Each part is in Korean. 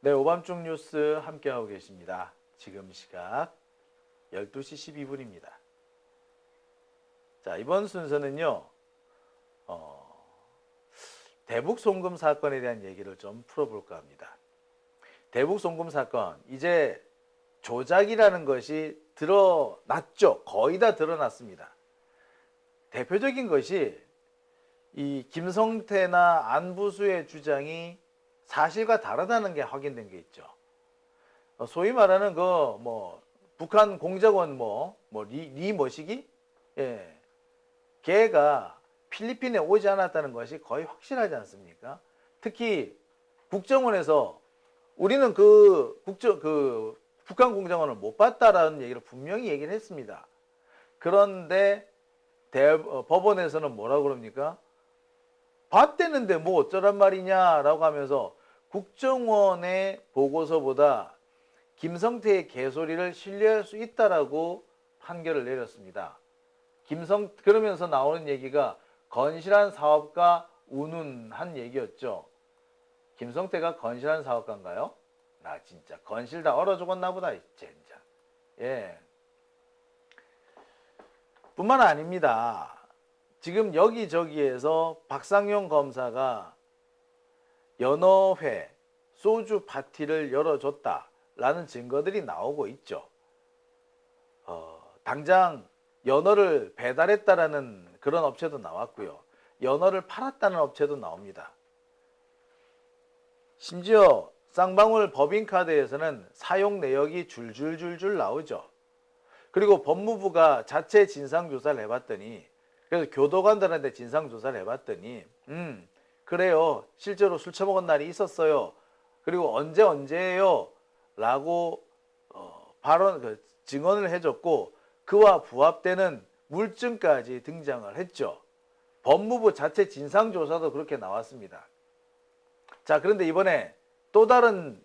네, 오밤중 뉴스 함께하고 계십니다. 지금 시각 12시 12분입니다. 자, 이번 순서는요, 대북 송금 사건에 대한 얘기를 좀 풀어볼까 합니다. 대북 송금 사건, 이제 조작이라는 것이 드러났죠. 거의 다 드러났습니다. 대표적인 것이 이 김성태나 안부수의 주장이 사실과 다르다는 게 확인된 게 있죠. 소위 말하는 북한 공작원 리 머시기? 예. 걔가 필리핀에 오지 않았다는 것이 거의 확실하지 않습니까? 특히 국정원에서 우리는 북한 공작원을 못 봤다라는 얘기를 분명히 얘기를 했습니다. 그런데 법원에서는 뭐라고 그럽니까? 봤대는데 뭐 어쩌란 말이냐라고 하면서 국정원의 보고서보다 김성태의 개소리를 신뢰할 수 있다라고 판결을 내렸습니다. 그러면서 나오는 얘기가 건실한 사업가 운운한 얘기였죠. 김성태가 건실한 사업가인가요? 나 진짜 건실 다 얼어 죽었나 보다 진짜. 예. 뿐만 아닙니다. 지금 여기저기에서 박상용 검사가 연어회, 소주 파티를 열어줬다라는 증거들이 나오고 있죠. 당장 연어를 배달했다라는 그런 업체도 나왔고요. 연어를 팔았다는 업체도 나옵니다. 심지어 쌍방울 법인카드에서는 사용 내역이 줄줄줄줄 나오죠. 그리고 법무부가 자체 진상조사를 해봤더니, 그래서 교도관들한테 진상조사를 해봤더니 그래요, 실제로 술 처먹은 날이 있었어요. 그리고 언제예요? 라고 증언을 해줬고, 그와 부합되는 물증까지 등장을 했죠. 법무부 자체 진상조사도 그렇게 나왔습니다. 자, 그런데 이번에 또 다른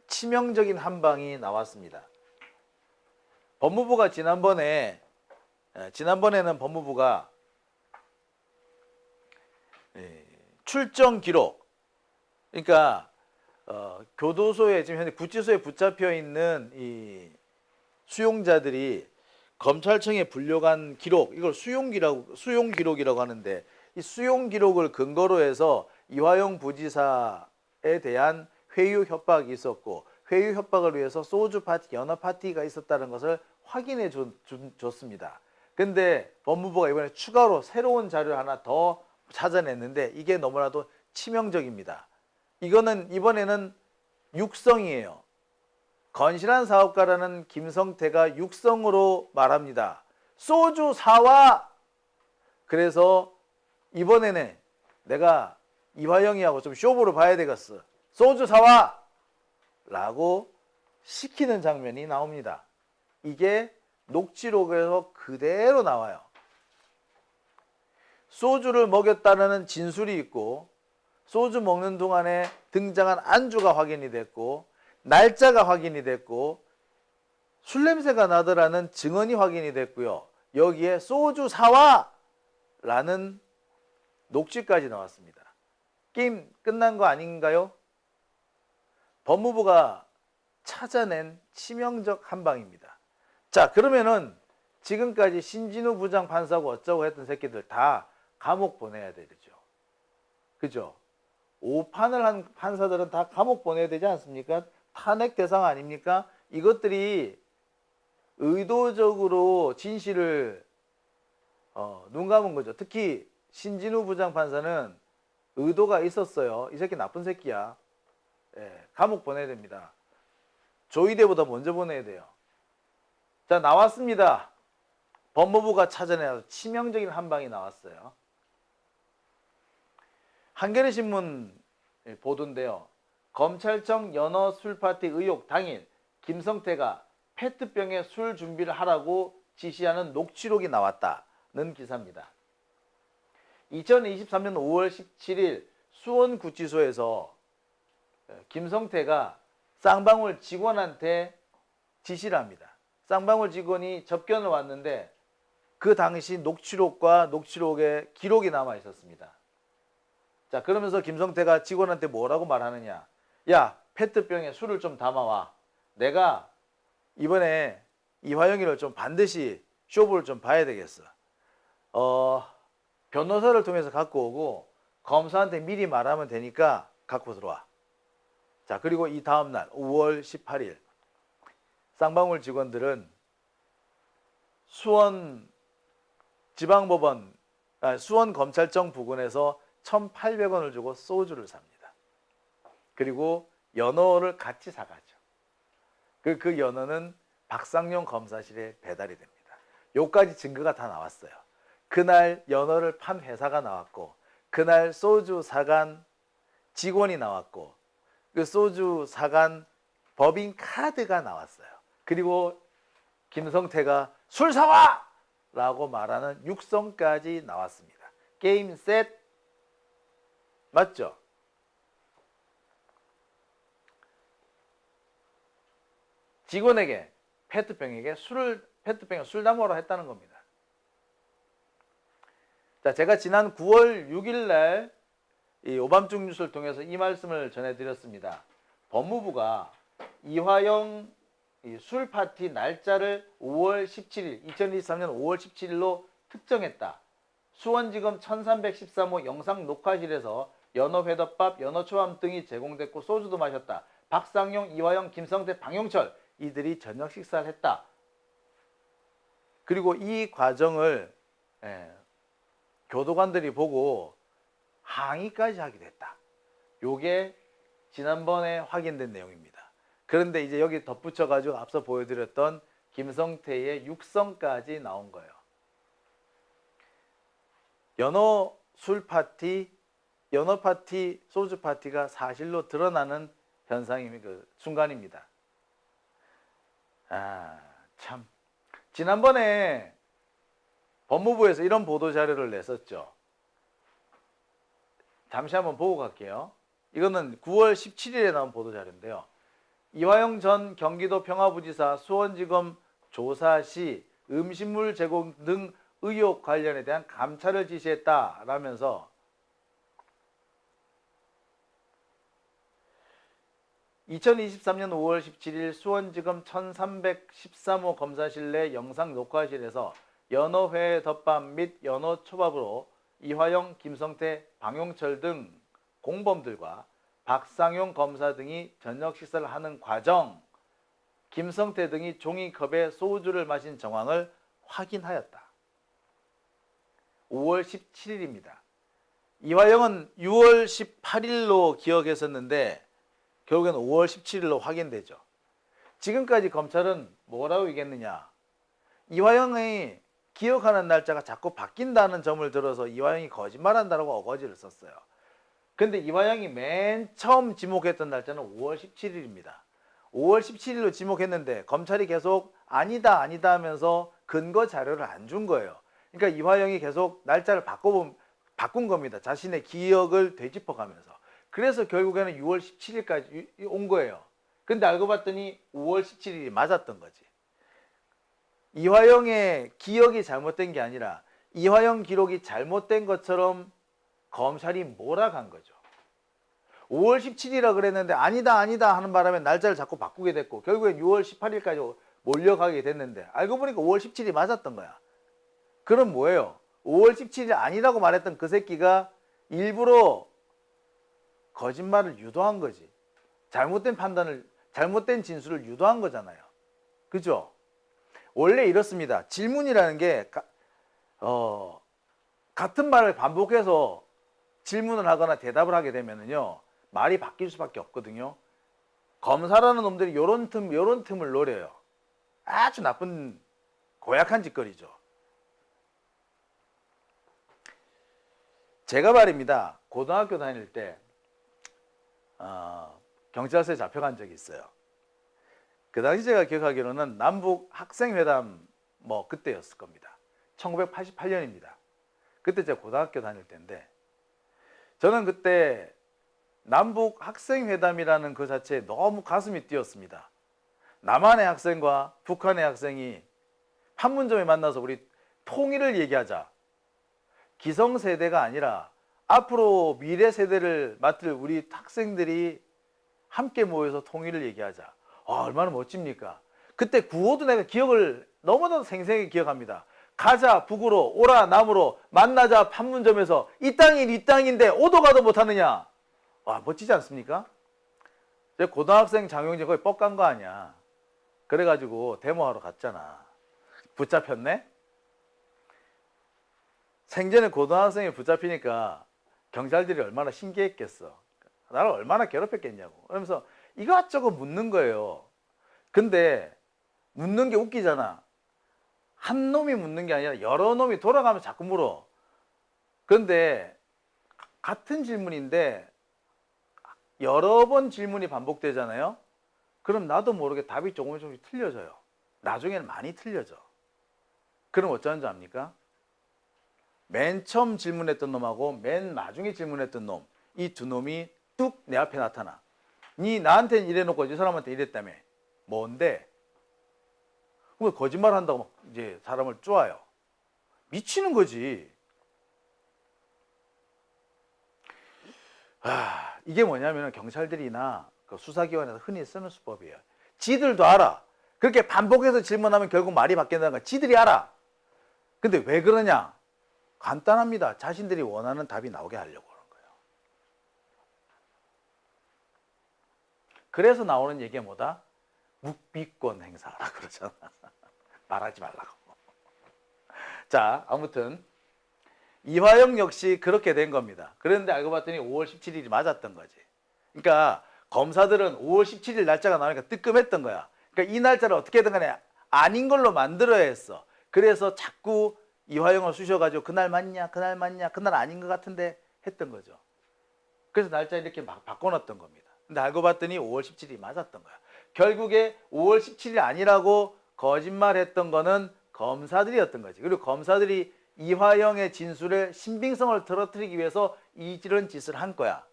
치명적인 한방이 나왔습니다. 법무부가 지난번에는 법무부가 출정 기록, 그러니까 교도소에 지금 현재 구치소에 붙잡혀 있는 이 수용자들이 검찰청에 불려간 기록, 이걸 수용 기록이라고 하는데, 이 수용 기록을 근거로 해서 이화영 부지사에 대한 회유 협박이 있었고, 회유 협박을 위해서 소주 파티, 연어 파티가 있었다는 것을 확인해 줬습니다. 근데 법무부가 이번에 추가로 새로운 자료를 하나 더 찾아냈는데, 이게 너무나도 치명적입니다. 이번에는 육성이에요. 건실한 사업가라는 김성태가 육성으로 말합니다. 소주 사와! 그래서 이번에는 내가 이화영이하고 좀 쇼부를 봐야 되겠어. 소주 사와! 라고 시키는 장면이 나옵니다. 이게 녹취록에서 그대로 나와요. 소주를 먹였다는 진술이 있고, 소주 먹는 동안에 등장한 안주가 확인이 됐고, 날짜가 확인이 됐고, 술 냄새가 나더라는 증언이 확인이 됐고요. 여기에 소주 사와! 라는 녹취까지 나왔습니다. 게임 끝난 거 아닌가요? 법무부가 찾아낸 치명적 한방입니다. 자, 그러면은 지금까지 신진우 부장판사고 어쩌고 했던 새끼들 다 감옥 보내야 되죠. 그죠? 오판을 한 판사들은 다 감옥 보내야 되지 않습니까? 탄핵 대상 아닙니까? 이것들이 의도적으로 진실을 눈 감은 거죠. 특히 신진우 부장판사는 의도가 있었어요. 이 새끼 나쁜 새끼야. 예, 감옥 보내야 됩니다. 조이대보다 먼저 보내야 돼요. 자, 나왔습니다. 법무부가 찾아내서 치명적인 한방이 나왔어요. 한겨레 신문 보도인데요. 검찰청 연어 술파티 의혹 당일 김성태가 페트병에 술 준비를 하라고 지시하는 녹취록이 나왔다는 기사입니다. 2023년 5월 17일 수원구치소에서 김성태가 쌍방울 직원한테 지시를 합니다. 쌍방울 직원이 접견을 왔는데 그 당시 녹취록과 녹취록에 기록이 남아 있었습니다. 자, 그러면서 김성태가 직원한테 뭐라고 말하느냐. 야, 페트병에 술을 좀 담아와. 내가 이번에 이화영이를 좀 반드시 쇼부를 좀 봐야 되겠어. 변호사를 통해서 갖고 오고 검사한테 미리 말하면 되니까 갖고 들어와. 자, 그리고 이 다음날 5월 18일 쌍방울 직원들은 수원 지방법원, 수원검찰청 부근에서 1,800원을 주고 소주를 삽니다. 그리고 연어를 같이 사가죠. 그 연어는 박상용 검사실에 배달이 됩니다. 요까지 증거가 다 나왔어요. 그날 연어를 판 회사가 나왔고, 그날 소주 사간 직원이 나왔고, 그 소주 사간 법인 카드가 나왔어요. 그리고 김성태가 술 사와! 라고 말하는 육성까지 나왔습니다. 게임 셋. 맞죠? 직원에게 페트병에 술 담으라 했다는 겁니다. 자, 제가 지난 9월 6일 날 이 오밤중 뉴스를 통해서 이 말씀을 전해드렸습니다. 법무부가 이화영 술 파티 날짜를 5월 17일, 2023년 5월 17일로 특정했다. 수원지검 1313호 영상 녹화실에서 연어회덮밥, 연어초밥 등이 제공됐고 소주도 마셨다. 박상용, 이화영, 김성태, 방용철 이들이 저녁 식사를 했다. 그리고 이 과정을 교도관들이 보고 항의까지 하기도 했다. 요게 지난번에 확인된 내용입니다. 그런데 이제 여기 덧붙여 가지고 앞서 보여드렸던 김성태의 육성까지 나온 거예요. 연어 술 파티, 연어 파티, 소주 파티가 사실로 드러나는 현상이 그 순간입니다. 참. 지난번에 법무부에서 이런 보도 자료를 냈었죠. 잠시 한번 보고 갈게요. 이거는 9월 17일에 나온 보도 자료인데요. 이화영 전 경기도 평화부지사 수원지검 조사 시 음식물 제공 등 의혹 관련에 대한 감찰을 지시했다라면서 2023년 5월 17일 수원지검 1313호 검사실 내 영상 녹화실에서 연어회 덮밥 및 연어 초밥으로 이화영, 김성태, 방용철 등 공범들과 박상용 검사 등이 저녁 식사를 하는 과정, 김성태 등이 종이컵에 소주를 마신 정황을 확인하였다. 5월 17일입니다. 이화영은 6월 18일로 기억했었는데 결국에는 5월 17일로 확인되죠. 지금까지 검찰은 뭐라고 얘기했느냐. 이화영이 기억하는 날짜가 자꾸 바뀐다는 점을 들어서 이화영이 거짓말한다라고 어거지를 썼어요. 근데 이화영이 맨 처음 지목했던 날짜는 5월 17일입니다. 5월 17일로 지목했는데 검찰이 계속 아니다 아니다 하면서 근거 자료를 안 준 거예요. 그러니까 이화영이 계속 날짜를 바꾼 겁니다. 자신의 기억을 되짚어가면서. 그래서 결국에는 6월 17일까지 온 거예요. 근데 알고 봤더니 5월 17일이 맞았던 거지. 이화영의 기억이 잘못된 게 아니라 이화영 기록이 잘못된 것처럼 검찰이 몰아간 거죠. 5월 17일이라 그랬는데 아니다 아니다 하는 바람에 날짜를 자꾸 바꾸게 됐고 결국엔 6월 18일까지 몰려가게 됐는데 알고 보니까 5월 17일이 맞았던 거야. 그럼 뭐예요? 5월 17일 아니라고 말했던 그 새끼가 일부러 거짓말을 유도한 거지. 잘못된 판단을, 잘못된 진술을 유도한 거잖아요. 그죠? 원래 이렇습니다. 질문이라는 게 같은 말을 반복해서 질문을 하거나 대답을 하게 되면은요 말이 바뀔 수밖에 없거든요. 검사라는 놈들이 요런 틈을 노려요. 아주 나쁜 고약한 짓거리죠. 제가 말입니다. 고등학교 다닐 때 경찰서에 잡혀간 적이 있어요. 그 당시 제가 기억하기로는 남북 학생회담 그때였을 겁니다. 1988년입니다. 그때 제가 고등학교 다닐 때인데 저는 그때 남북 학생회담이라는 그 자체에 너무 가슴이 뛰었습니다. 남한의 학생과 북한의 학생이 판문점에 만나서 우리 통일을 얘기하자. 기성세대가 아니라 앞으로 미래 세대를 맡을 우리 학생들이 함께 모여서 통일을 얘기하자. 얼마나 멋집니까? 그때 구호도 내가 기억을 너무나도 생생하게 기억합니다. 가자 북으로, 오라 남으로, 만나자 판문점에서 이 땅이 네 땅인데 오도 가도 못하느냐. 와, 멋지지 않습니까? 제 고등학생 장용진 거의 뻑 간 거 아니야. 그래가지고 데모하러 갔잖아. 붙잡혔네? 생전에 고등학생이 붙잡히니까 경찰들이 얼마나 신기했겠어. 나를 얼마나 괴롭혔겠냐고. 그러면서 이것저것 묻는 거예요. 근데 묻는 게 웃기잖아. 한 놈이 묻는 게 아니라 여러 놈이 돌아가면서 자꾸 물어. 그런데 같은 질문인데 여러 번 질문이 반복되잖아요. 그럼 나도 모르게 답이 조금씩 틀려져요. 나중에는 많이 틀려져. 그럼 어쩌는 줄 압니까? 맨 처음 질문했던 놈하고 맨 마중에 질문했던 놈, 이 두 놈이 뚝 내 앞에 나타나. 니 나한테는 이래놓고 이 사람한테 이랬다며. 뭔데? 그럼 거짓말 한다고 막 이제 사람을 쪼아요. 미치는 거지. 이게 뭐냐면 경찰들이나 그 수사기관에서 흔히 쓰는 수법이에요. 지들도 알아. 그렇게 반복해서 질문하면 결국 말이 바뀐다는 거 지들이 알아. 근데 왜 그러냐? 간단합니다. 자신들이 원하는 답이 나오게 하려고 그러는 거예요. 그래서 나오는 얘기가 뭐다? 묵비권 행사라 그러잖아. 말하지 말라고. 자, 아무튼 이화영 역시 그렇게 된 겁니다. 그런데 알고 봤더니 5월 17일이 맞았던 거지. 그러니까 검사들은 5월 17일 날짜가 나오니까 뜨끔했던 거야. 그러니까 이 날짜를 어떻게든 간에 아닌 걸로 만들어야 했어. 그래서 자꾸 이화영을 쑤셔가지고 그날 맞냐, 그날 맞냐, 그날 아닌 것 같은데 했던 거죠. 그래서 날짜 이렇게 막 바꿔놨던 겁니다. 근데 알고 봤더니 5월 17일이 맞았던 거야. 결국에 5월 17일 아니라고 거짓말했던 거는 검사들이었던 거지. 그리고 검사들이 이화영의 진술의 신빙성을 떨어뜨리기 위해서 이런 짓을 한 거야.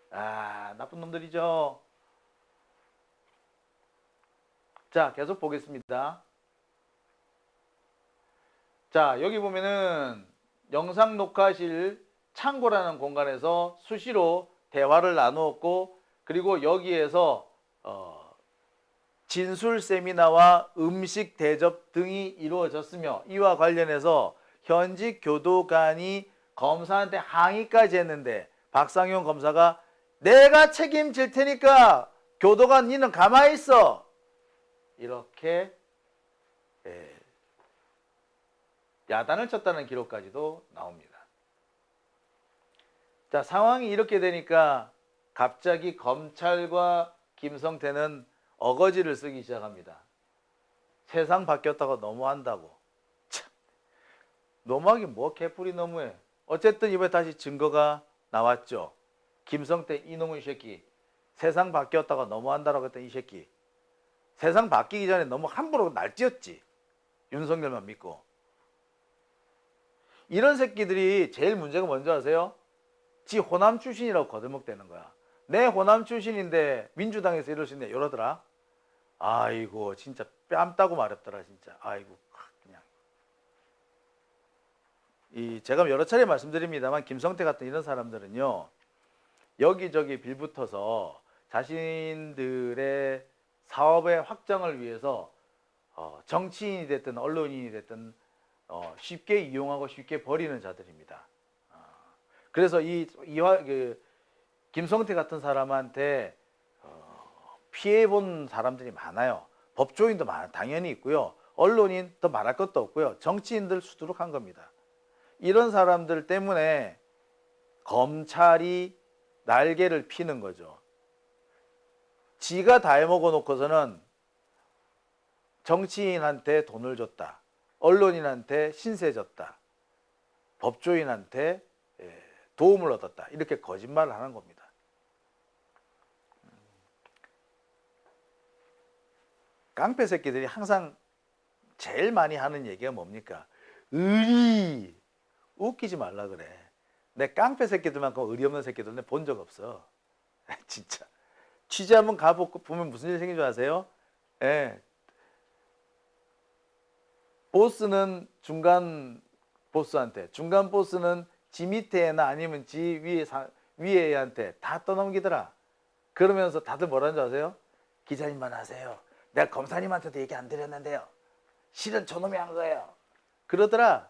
나쁜 놈들이죠. 자, 계속 보겠습니다. 자, 여기 보면은 영상 녹화실 창고라는 공간에서 수시로 대화를 나누었고, 그리고 여기에서 진술 세미나와 음식 대접 등이 이루어졌으며, 이와 관련해서 현직 교도관이 검사한테 항의까지 했는데 박상용 검사가 내가 책임질 테니까 교도관 니는 가만히 있어, 이렇게 야단을 쳤다는 기록까지도 나옵니다. 자, 상황이 이렇게 되니까 갑자기 검찰과 김성태는 어거지를 쓰기 시작합니다. 세상 바뀌었다고 너무한다고. 참, 너무하긴 뭐 개뿔이 너무해. 어쨌든 이번에 다시 증거가 나왔죠. 김성태 이놈의 새끼, 세상 바뀌었다고 너무한다라고 했던 이 새끼, 세상 바뀌기 전에 너무 함부로 날뛰었지. 윤석열만 믿고. 이런 새끼들이 제일 문제가 뭔지 아세요? 지 호남 출신이라고 거들먹대는 거야. 내 호남 출신인데 민주당에서 이럴 수 있네 이러더라. 아이고 진짜 뺨 따고 말했더라 진짜. 아이고 그냥. 제가 여러 차례 말씀드립니다만 김성태 같은 이런 사람들은요, 여기저기 빌붙어서 자신들의 사업의 확장을 위해서 정치인이 됐든 언론인이 됐든 쉽게 이용하고 쉽게 버리는 자들입니다. 그래서 김성태 같은 사람한테 피해 본 사람들이 많아요. 법조인도 당연히 있고요. 언론인 더 말할 것도 없고요. 정치인들 수두룩한 겁니다. 이런 사람들 때문에 검찰이 날개를 피는 거죠. 지가 다 해먹어 놓고서는 정치인한테 돈을 줬다, 언론인한테 신세 졌다, 법조인한테 도움을 얻었다, 이렇게 거짓말을 하는 겁니다. 깡패 새끼들이 항상 제일 많이 하는 얘기가 뭡니까? 의리. 웃기지 말라 그래. 내 깡패 새끼들만큼 의리 없는 새끼들 내 본 적 없어. 진짜. 취재 한번 가보면 무슨 일이 생긴 줄 아세요? 보스는 중간 보스한테, 중간 보스는 지 밑에 애나 아니면 지 위에 애한테 다 떠넘기더라. 그러면서 다들 뭐라는 줄 아세요? 기자님만 하세요. 내가 검사님한테도 얘기 안 드렸는데요. 실은 저놈이 한 거예요. 그러더라.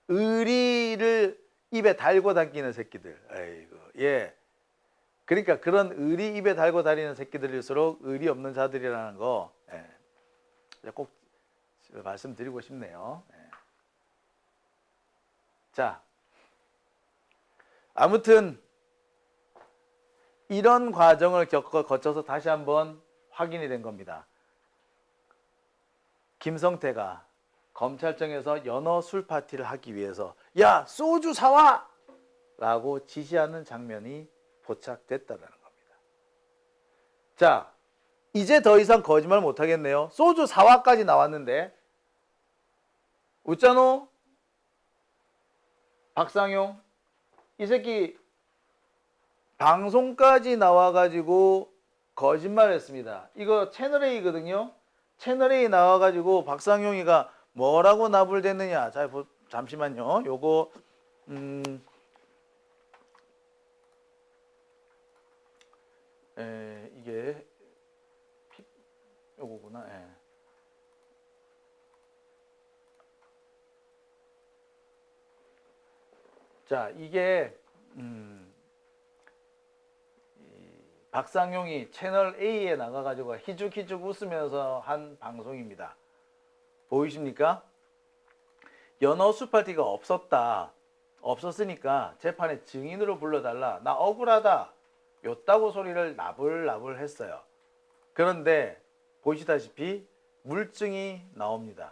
의리를 입에 달고 다니는 새끼들. 아이고, 예. 그러니까 그런 의리 입에 달고 다니는 새끼들일수록 의리 없는 자들이라는 거, 예. 꼭 말씀드리고 싶네요. 예. 자, 아무튼 이런 과정을 거쳐서 다시 한번 확인이 된 겁니다. 김성태가 검찰청에서 연어 술 파티를 하기 위해서 야 소주 사와! 라고 지시하는 장면이 포착됐다는 겁니다. 자, 이제 더 이상 거짓말 못하겠네요. 소주 사와까지 나왔는데 웃자노? 박상용? 이 새끼 방송까지 나와가지고 거짓말했습니다. 이거 채널A거든요. 채널A 나와가지고 박상용이가 뭐라고 나불댔느냐. 자, 잠시만요. 요거 이게 요거구나. 예. 자, 이게 박상용이 채널 A에 나가가지고 희죽희죽 웃으면서 한 방송입니다. 보이십니까? 연어 술 파티가 없었으니까 재판에 증인으로 불러달라. 나 억울하다. 요따구 소리를 나불나불 했어요. 그런데 보시다시피 물증이 나옵니다.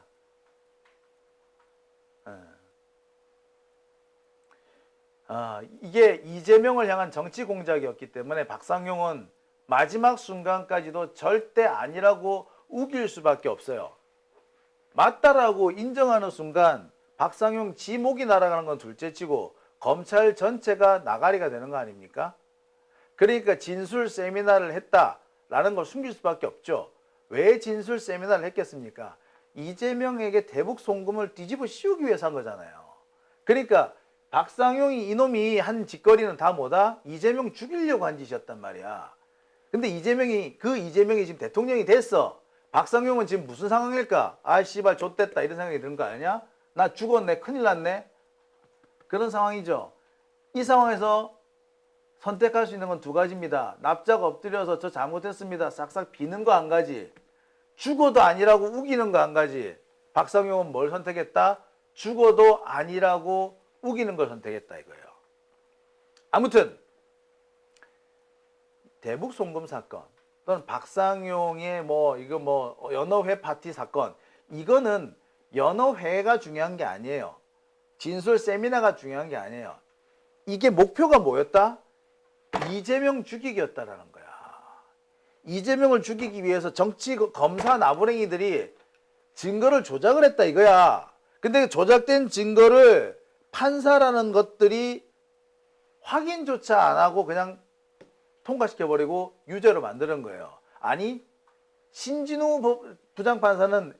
이게 이재명을 향한 정치 공작이었기 때문에 박상용은 마지막 순간까지도 절대 아니라고 우길 수밖에 없어요. 맞다라고 인정하는 순간 박상용 지 목이 날아가는 건 둘째치고 검찰 전체가 나가리가 되는 거 아닙니까? 그러니까 진술 세미나를 했다라는 걸 숨길 수밖에 없죠. 왜 진술 세미나를 했겠습니까? 이재명에게 대북 송금을 뒤집어 씌우기 위해서 한 거잖아요. 그러니까 박상용이 이놈이 한 짓거리는 다 뭐다? 이재명 죽이려고 한 짓이었단 말이야. 근데 이재명이 지금 대통령이 됐어. 박상용은 지금 무슨 상황일까? 아 씨발 좆됐다 이런 생각이 드는 거 아니냐? 나 죽었네 큰일 났네 그런 상황이죠. 이 상황에서 선택할 수 있는 건 두 가지입니다. 납작 엎드려서 저 잘못했습니다 싹싹 비는 거 한 가지, 죽어도 아니라고 우기는 거 한 가지. 박상용은 뭘 선택했다? 죽어도 아니라고 우기는 걸 선택했다 이거예요. 아무튼 대북 송금 사건 또는 박상용의 연어회 파티 사건, 이거는 연어회가 중요한 게 아니에요. 진술 세미나가 중요한 게 아니에요. 이게 목표가 뭐였다? 이재명 죽이기였다라는 거야. 이재명을 죽이기 위해서 정치 검사 나부랭이들이 증거를 조작을 했다 이거야. 근데 조작된 증거를 판사라는 것들이 확인조차 안 하고 그냥 통과시켜버리고 유죄로 만드는 거예요. 아니 신진우 부장판사는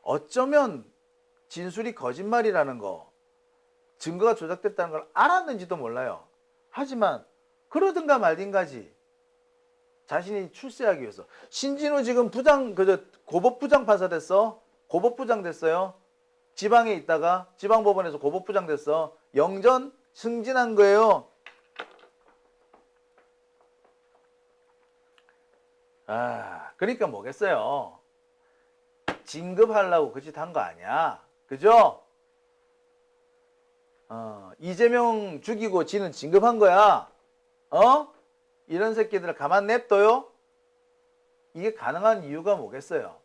어쩌면 진술이 거짓말이라는 거, 증거가 조작됐다는 걸 알았는지도 몰라요. 하지만 그러든가 말든가지 자신이 출세하기 위해서. 신진우 지금 고법부장 판사 됐어. 고법부장 됐어요. 지방에 있다가 지방법원에서 고법부장 됐어. 영전 승진한 거예요. 그러니까 뭐겠어요. 진급하려고 그 짓 한 거 아니야. 그죠? 이재명 죽이고 지는 진급한 거야. 이런 새끼들을 가만 냅둬요? 이게 가능한 이유가 뭐겠어요?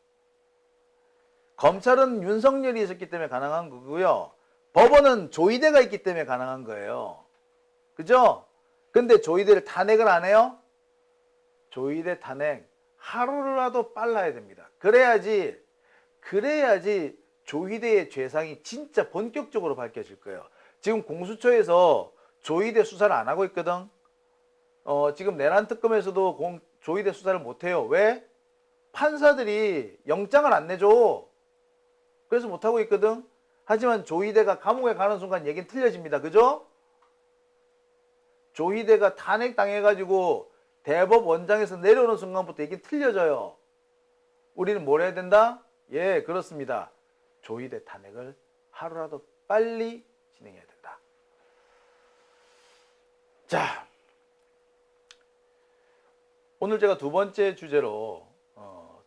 검찰은 윤석열이 있었기 때문에 가능한 거고요. 법원은 조이대가 있기 때문에 가능한 거예요. 그죠? 근데 조이대를 탄핵을 안 해요? 조이대 탄핵 하루라도 빨라야 됩니다. 그래야지 조이대의 죄상이 진짜 본격적으로 밝혀질 거예요. 지금 공수처에서 조이대 수사를 안 하고 있거든. 지금 내란 특검에서도 조이대 수사를 못 해요. 왜? 판사들이 영장을 안 내줘. 그래서 못 하고 있거든. 하지만 조이대가 감옥에 가는 순간 얘기는 틀려집니다. 그죠? 조이대가 탄핵 당해가지고 대법원장에서 내려오는 순간부터 이게 틀려져요. 우리는 뭘 해야 된다? 예, 그렇습니다. 조의대 탄핵을 하루라도 빨리 진행해야 된다. 자, 오늘 제가 두 번째 주제로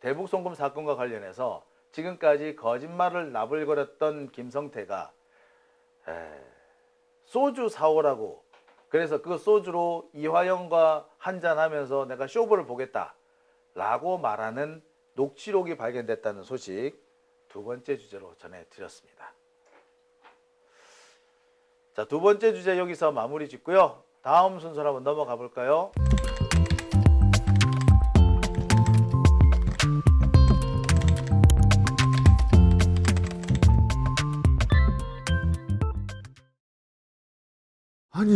대북 송금 사건과 관련해서 지금까지 거짓말을 나불거렸던 김성태가 소주 사오라고, 그래서 그 소주로 이화영과 한잔하면서 내가 쇼부를 보겠다 라고 말하는 녹취록이 발견됐다는 소식 두 번째 주제로 전해드렸습니다. 자, 두 번째 주제 여기서 마무리 짓고요. 다음 순서로 한번 넘어가 볼까요?